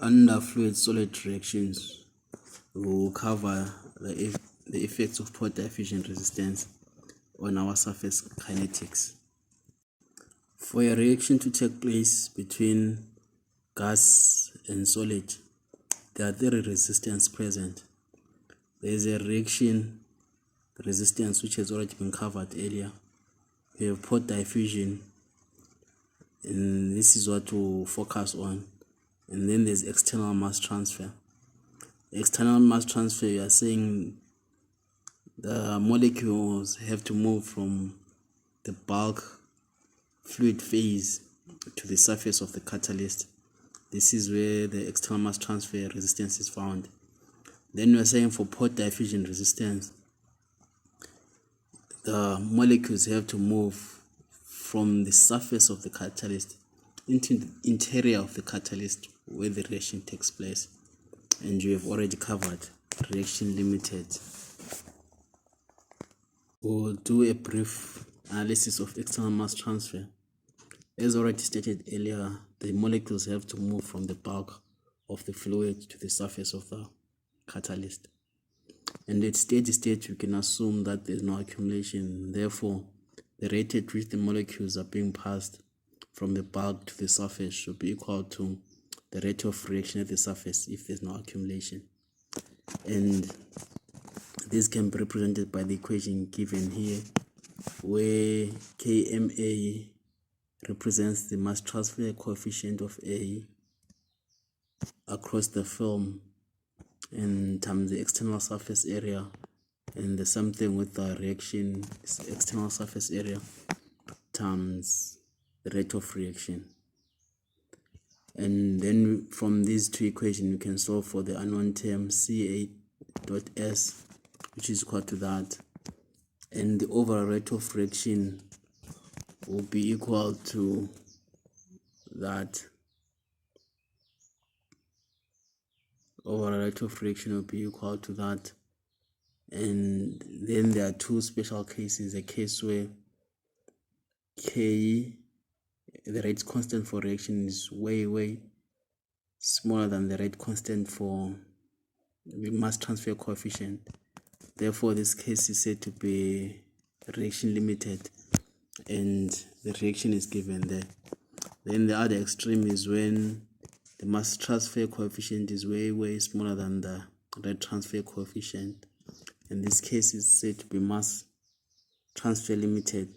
Under fluid-solid reactions, we will cover the effects of pore diffusion resistance on our surface kinetics. For a reaction to take place between gas and solid, there are three resistance present. There is a reaction resistance which has already been covered earlier. We have pore diffusion, and this is what we'll focus on. And then there's external mass transfer. External mass transfer, you are saying the molecules have to move from the bulk fluid phase to the surface of the catalyst. This is where the external mass transfer resistance is found. Then we are saying for pore diffusion resistance, the molecules have to move from the surface of the catalyst into the interior of the catalyst where the reaction takes place. And you have already covered reaction limited. We'll do a brief analysis of external mass transfer. As already stated earlier, the molecules have to move from the bulk of the fluid to the surface of the catalyst. And at steady state, you can assume that there's no accumulation. Therefore, the rate at which the molecules are being passed from the bulk to the surface should be equal to the rate of reaction at the surface if there's no accumulation. And this can be represented by the equation given here, where Kma represents the mass transfer coefficient of A across the film and times the external surface area, and the same thing with the reaction external surface area times the rate of reaction. And then from these two equations, you can solve for the unknown term Ca.S, which is equal to that, and the overall rate of reaction will be equal to that. Overall rate of reaction will be equal to that. And then there are two special cases: a case where K, the rate constant for reaction, is way smaller than the rate constant for the mass transfer coefficient. Therefore, this case is said to be reaction limited, and the reaction is given there. Then the other extreme is when the mass transfer coefficient is way smaller than the rate transfer coefficient, and this case is said to be mass transfer limited,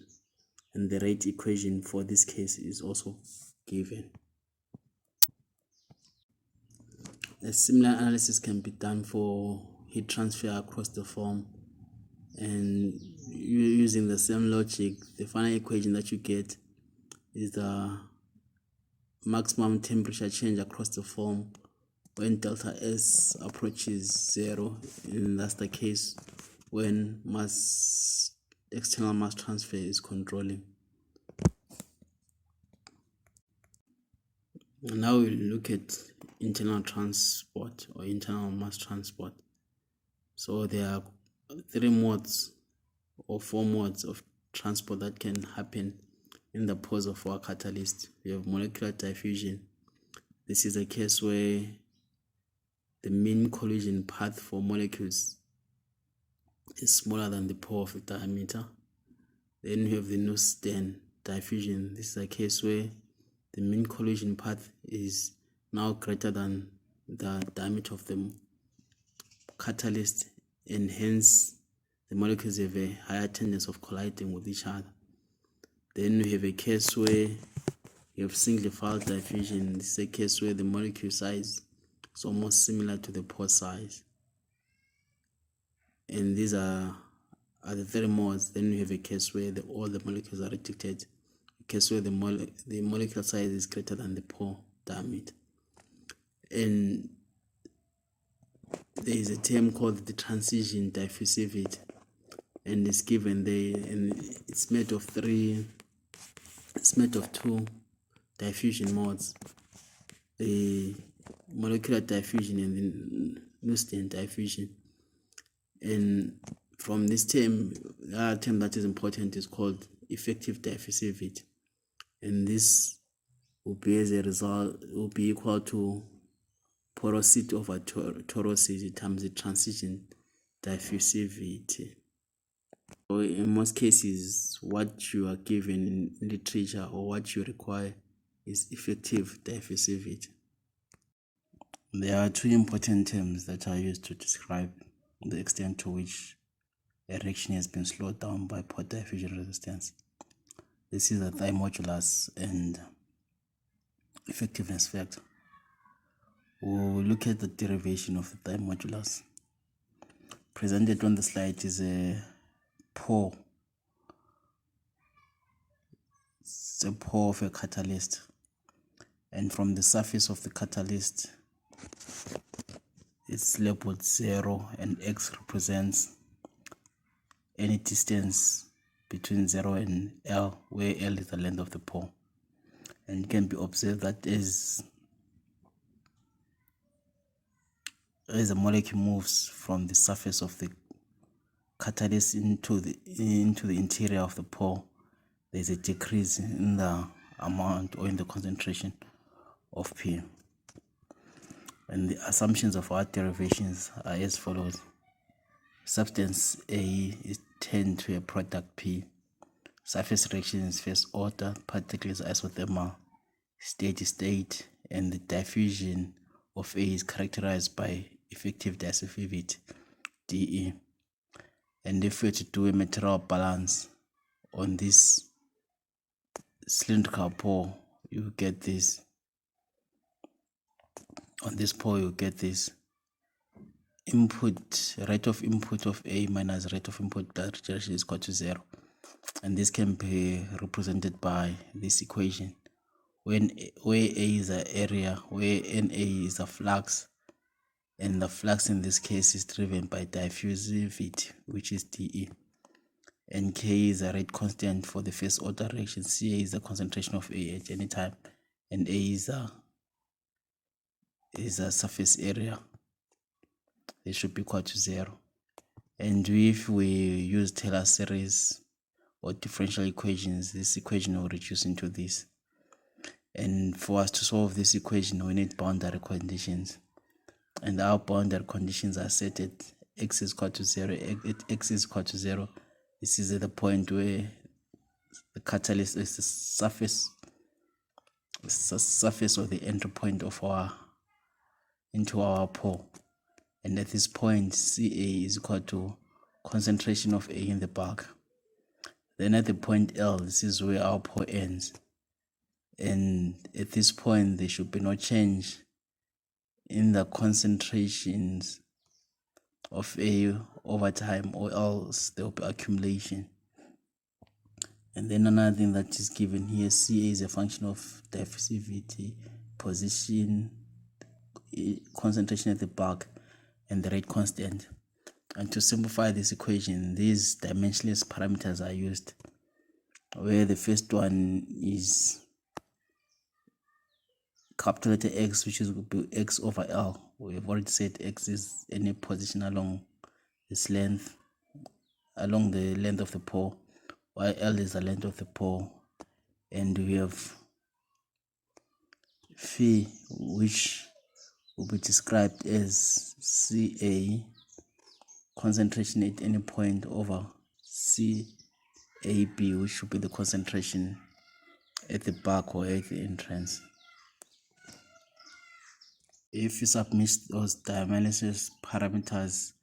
and the rate equation for this case is also given. A similar analysis can be done for heat transfer across the film, and using the same logic, the final equation that you get is the maximum temperature change across the film when delta S approaches 0, and that's the case when external mass transfer is controlling. And now we'll look at internal transport or internal mass transport. So there are three modes or four modes of transport that can happen in the pores of our catalyst. We have molecular diffusion. This is a case where the mean collision path for molecules is smaller than the pore of the diameter. Then we have the Nussden diffusion. This is a case where the mean collision path is now greater than the diameter of the catalyst, and hence the molecules have a higher tendency of colliding with each other. Then we have a case where you have single file diffusion. This is a case where the molecule size is almost similar to the pore size. And these are the three modes. Then we have a case where all the molecules are restricted, a case where the molecular size is greater than the pore diameter. And there is a term called the transition diffusivity, and it's given there, and it's made of two diffusion modes: the molecular diffusion and the Nussden diffusion. And from this term, the other term that is important is called effective diffusivity, and this will be, as a result, will be equal to porosity over torosity times the transition diffusivity. So in most cases, what you are given in literature or what you require is effective diffusivity. There are two important terms that are used to describe the extent to which a reaction has been slowed down by pore diffusion resistance. This is the thymodulus and effectiveness factor. We'll look at the derivation of the thymodulus. Presented on the slide is a pore. It's a pore of a catalyst, and from the surface of the catalyst it's labeled 0, and x represents any distance between 0 and L, where L is the length of the pore. And it can be observed that as a molecule moves from the surface of the catalyst into the interior of the pore, there's a decrease in the amount or in the concentration of P. And the assumptions of our derivations are as follows. Substance A is turned to a product P. Surface reaction is first order, particles isothermal, steady state, and the diffusion of A is characterized by effective diffusivity, dE. And if we were to do a material balance on this cylindrical pore, you get this. On this pore, you get this rate of input of A minus rate of input rejection is equal to 0. And this can be represented by this equation, where A is an area, where NA is a flux, and the flux in this case is driven by diffusivity, which is dE. And K is a rate constant for the first order reaction. Ca is the concentration of A at any time, and A is a surface area. They should be equal to 0. And if we use Taylor series or differential equations, this equation will reduce into this. And for us to solve this equation, we need boundary conditions. And our boundary conditions are set at x is equal to 0. At x is equal to 0, this is at the point where the catalyst is the surface. It's the surface or the entry point of into our pore. And at this point, Ca is equal to concentration of A in the bulk. Then at the point L, this is where our pore ends. And at this point, there should be no change in the concentrations of A over time, or else there will be accumulation. And then another thing that is given here, Ca is a function of diffusivity, position, concentration at the bulk, and the rate constant. And to simplify this equation, these dimensionless parameters are used, where the first one is capital letter X, which is X over L. We have already said X is any position along this length, along the length of the pore, while L is the length of the pore. And we have phi, which will be described as Ca concentration at any point over CAB, which should be the concentration at the back or at the entrance. If you submit those diametric parameters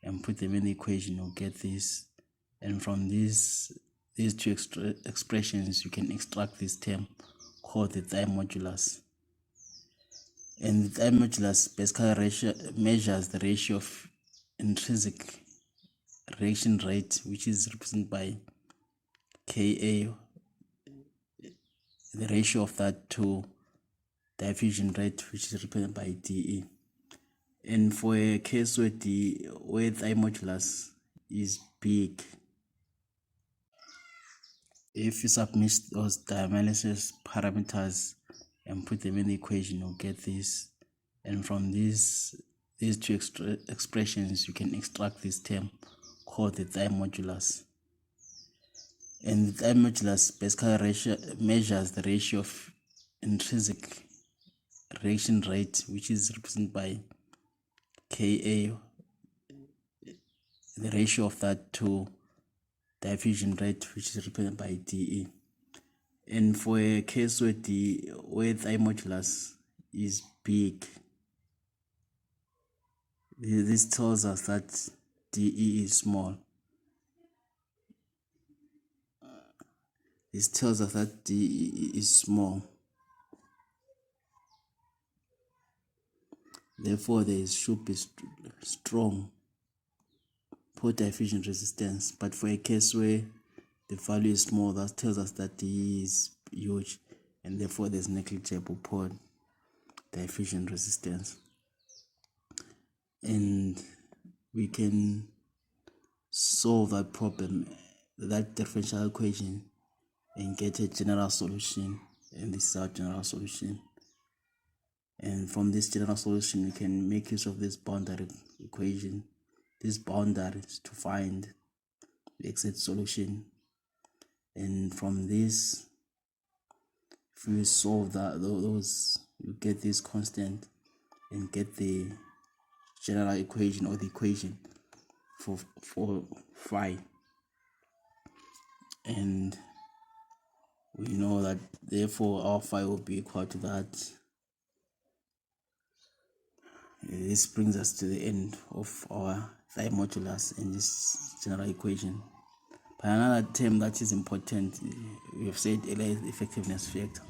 and put them in the equation, you'll get this. And from these two expressions, you can extract this term called the thymodulus. And the thymodulus basically measures the ratio of intrinsic reaction rate, which is represented by Ka, the ratio of that to diffusion rate, which is represented by dE. And for a case where thymodulus is big, if you submit those diametric parameters and put them in the equation, you'll get this. And from these two expressions, you can extract this term called the thymodulus. And the thymodulus basically measures the ratio of intrinsic reaction rate, which is represented by Ka, the ratio of that to diffusion rate, which is represented by dE. And for a case where the modulus is big, this tells us that dE is small. This tells us that dE is small. Therefore, there should be strong pore diffusion resistance. But for a case where the value is small, that tells us that dE is huge, and therefore there's negligible pore diffusion resistance. And we can solve that problem, that differential equation, and get a general solution. And this is our general solution. And from this general solution, we can make use of this boundary equation, these boundaries, to find the exact solution. And from this, if we solve those, you get this constant and get the general equation, or the equation for phi. And we know that therefore our phi will be equal to that. This brings us to the end of our phi modulus in this general equation. But another term that is important, we have said earlier, is the effectiveness factor.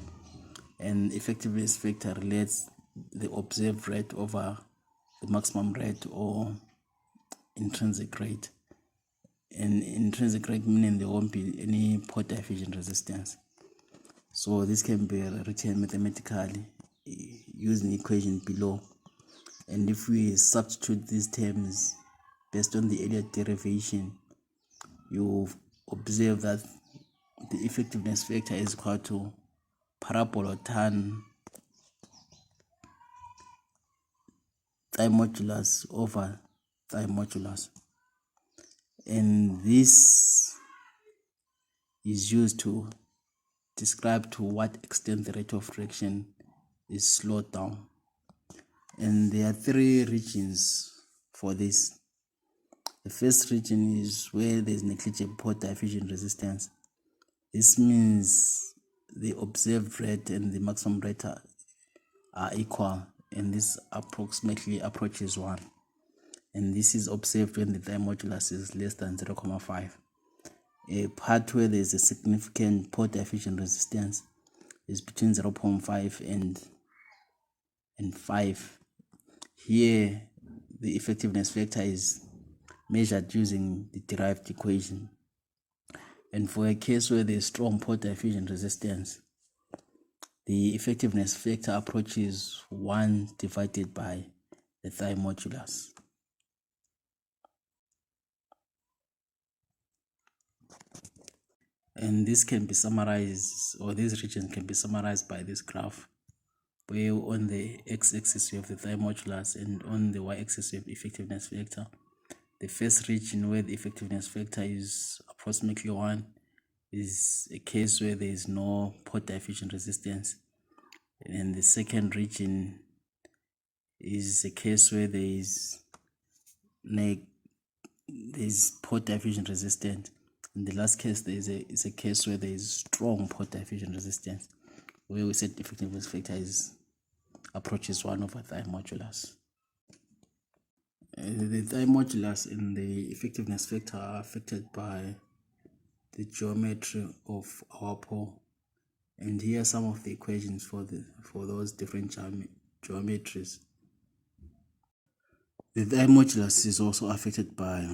And effectiveness factor relates the observed rate over the maximum rate or intrinsic rate. And intrinsic rate meaning there won't be any pore diffusion resistance. So this can be written mathematically using the equation below. And if we substitute these terms based on the earlier derivation, you observe that the effectiveness factor is equal to parabola tan phi modulus over phi modulus. And this is used to describe to what extent the rate of reaction is slowed down. And there are three regions for this. The first region is where there is negligible pore diffusion resistance. This means the observed rate and the maximum rate are equal, and this approximately approaches 1. And this is observed when the phi modulus is less than 0.5. A part where there is a significant pore diffusion resistance is between 0.5 and 5. Here, the effectiveness factor is measured using the derived equation. And for a case where there is strong pore diffusion resistance, the effectiveness factor approaches 1 divided by the phi modulus. And this can be summarized, or this region can be summarized by this graph, where on the x-axis we have the phi modulus and on the y-axis we have effectiveness factor. The first region where the effectiveness factor is approximately 1 is a case where there is no pore diffusion resistance. And the second region is a case where there is pore diffusion resistance. In the last case, is a case where there is strong pore diffusion resistance, where we said the effectiveness factor approaches 1 over phi modulus. The phi modulus and the effectiveness factor are affected by the geometry of our pore. And here are some of the equations for those different geometries. The phi modulus is also affected by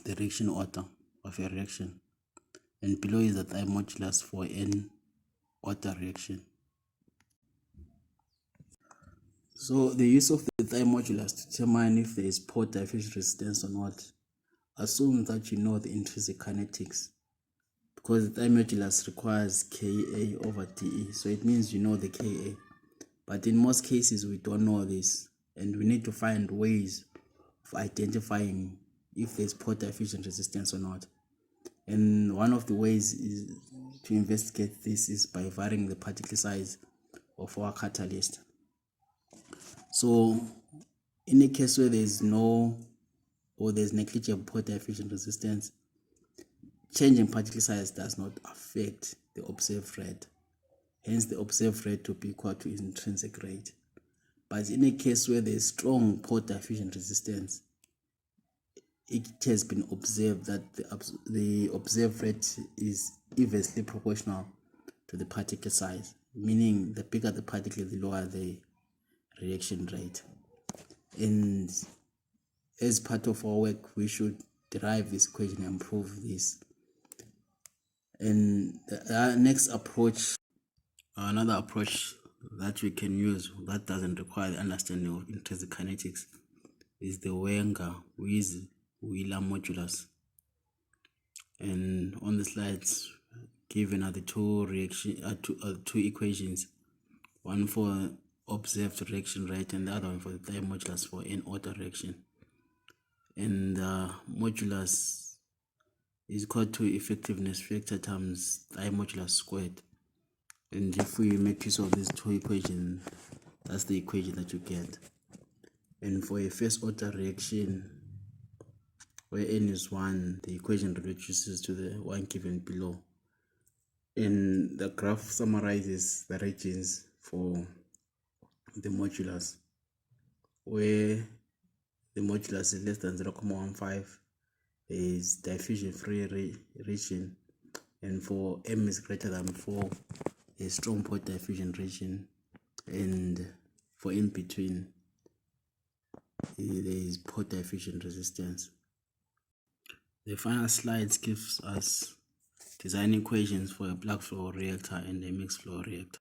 the reaction order of a reaction, and below is the phi modulus for n order reaction. So the use of the phi modulus to determine if there is pore diffusion resistance or not assumes that you know the intrinsic kinetics, because the phi modulus requires Ka over dE, so it means you know the Ka. But in most cases we don't know this, and we need to find ways of identifying if there's pore diffusion resistance or not. And one of the ways is to investigate this is by varying the particle size of our catalyst. So in a case where there's negligible pore diffusion resistance, change in particle size does not affect the observed rate. Hence, the observed rate will be equal to intrinsic rate. But in a case where there's strong pore diffusion resistance, it has been observed that the observed rate is inversely proportional to the particle size, meaning the bigger the particle, the lower the reaction rate. And as part of our work, we should derive this equation and prove this. And the next approach, another approach that we can use that doesn't require the understanding of intrinsic kinetics, is the Wenger-Wheeler modulus. And on the slides given are the two equations, one for observed reaction rate and the other one for the time modulus for n order reaction. And the modulus is equal to effectiveness factor times time modulus squared. And if we make use of these two equations, that's the equation that you get. And for a first order reaction where n is 1, the equation reduces to the one given below. And the graph summarizes the regions for the modulus, where the modulus is less than 0.15 is diffusion free region, and for m is greater than 4 a strong pore diffusion region, and for in between there is pore diffusion resistance. The final slides gives us design equations for a plug flow reactor and a mixed flow reactor.